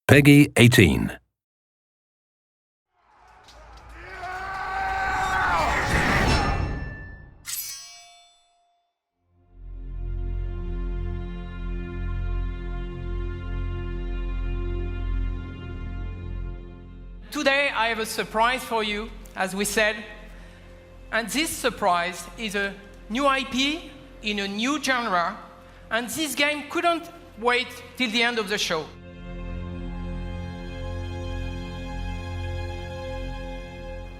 Peggy 18. Today I have a surprise for you, as we said, and this surprise is a new IP in a new genre, and this game couldn't wait till the end of the show.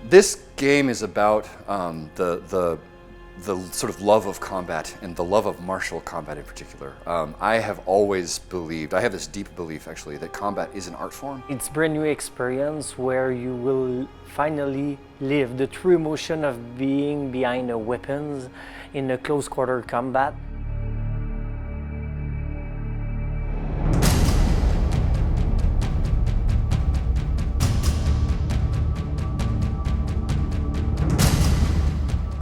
This game is about the sort of love of combat and the love of martial combat in particular. I have always believed, I have this deep belief actually, that combat is an art form. It's a brand new experience where you will finally live the true emotion of being behind the weapons in a close quarter combat.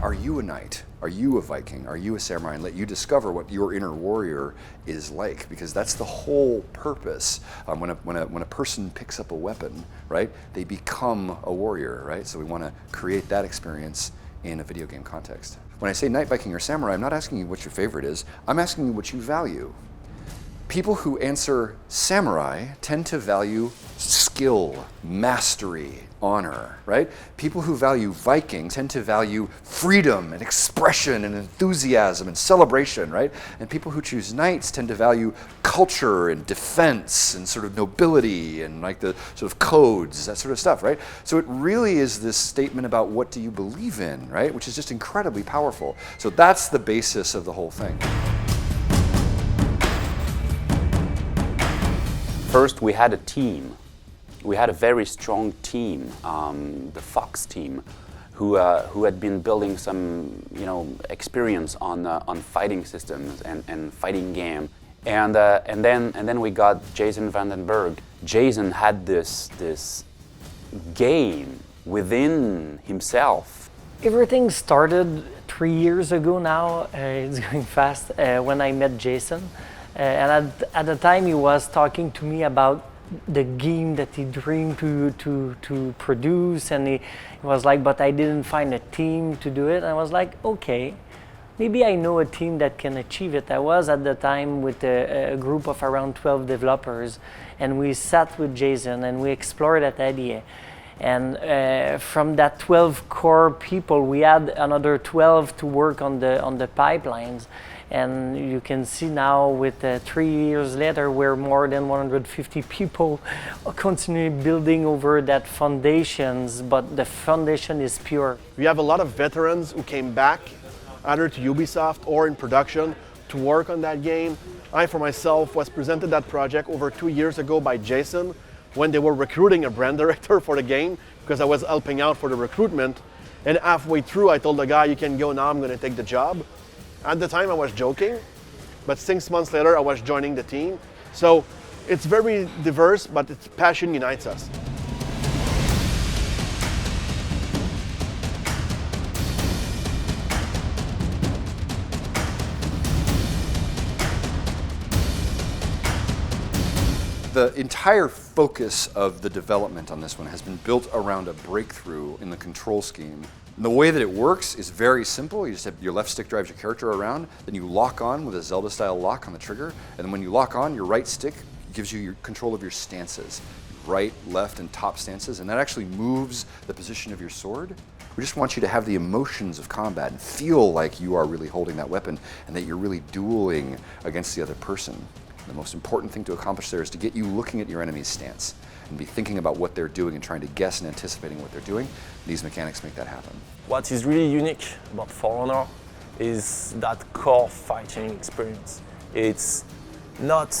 Are you a knight? Are you a Viking? Are you a samurai? And let you discover what your inner warrior is like, because that's the whole purpose. When a person picks up a weapon, right, they become a warrior, right? So we want to create that experience in a video game context. When I say knight, Viking, or samurai, I'm not asking you what your favorite is. I'm asking you what you value. People who answer samurai tend to value skill, mastery, honor, right? People who value Viking tend to value freedom and expression and enthusiasm and celebration, right? And people who choose knights tend to value culture and defense and sort of nobility and like the sort of codes, that sort of stuff, right? So it really is this statement about what do you believe in, right? Which is just incredibly powerful. So that's the basis of the whole thing. First, we had a team. We had a very strong team, the Fox team, who had been building some, experience on fighting systems and fighting game. And then we got Jason Vandenberg. Jason had this game within himself. Everything started 3 years ago now, it's going fast, when I met Jason. And at the time he was talking to me about the game that he dreamed to produce, and he was like, but I didn't find a team to do it. And I was like, okay, maybe I know a team that can achieve it. I was at the time with a group of around 12 developers, and we sat with Jason and we explored that idea. And from that 12 core people, we had another 12 to work on the pipelines. And you can see now with 3 years later, we're more than 150 people continuing building over that foundations, but the foundation is pure. We have a lot of veterans who came back either to Ubisoft or in production to work on that game. I, for myself, was presented that project over 2 years ago by Jason when they were recruiting a brand director for the game, because I was helping out for the recruitment. And halfway through, I told the guy, you can go now, I'm gonna take the job. At the time I was joking, but 6 months later I was joining the team. So it's very diverse, but its passion unites us. The entire focus of the development on this one has been built around a breakthrough in the control scheme. And the way that it works is very simple. You just have your left stick drives your character around, then you lock on with a Zelda-style lock on the trigger, and then when you lock on, your right stick gives you your control of your stances. Right, left, and top stances, and that actually moves the position of your sword. We just want you to have the emotions of combat and feel like you are really holding that weapon and that you're really dueling against the other person. The most important thing to accomplish there is to get you looking at your enemy's stance and be thinking about what they're doing and trying to guess and anticipating what they're doing. These mechanics make that happen. What is really unique about For Honor is that core fighting experience. It's not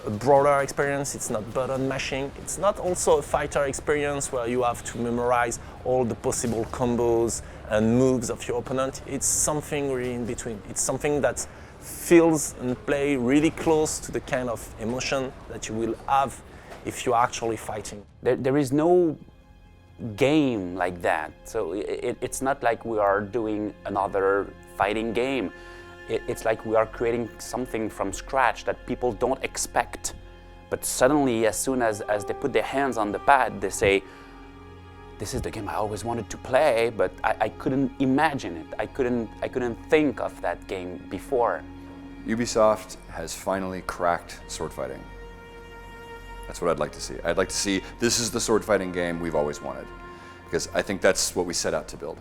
a brawler experience, it's not button mashing, it's not also a fighter experience where you have to memorize all the possible combos and moves of your opponent. It's something really in between. It's something that feels and play really close to the kind of emotion that you will have if you're actually fighting. There is no game like that. So it's not like we are doing another fighting game. It's like we are creating something from scratch that people don't expect But suddenly, as soon as they put their hands on the pad, they say, this is the game I always wanted to play, but I couldn't imagine it. I couldn't think of that game before. Ubisoft has finally cracked sword fighting. That's what I'd like to see. I'd like to see this is the sword fighting game we've always wanted, because I think that's what we set out to build.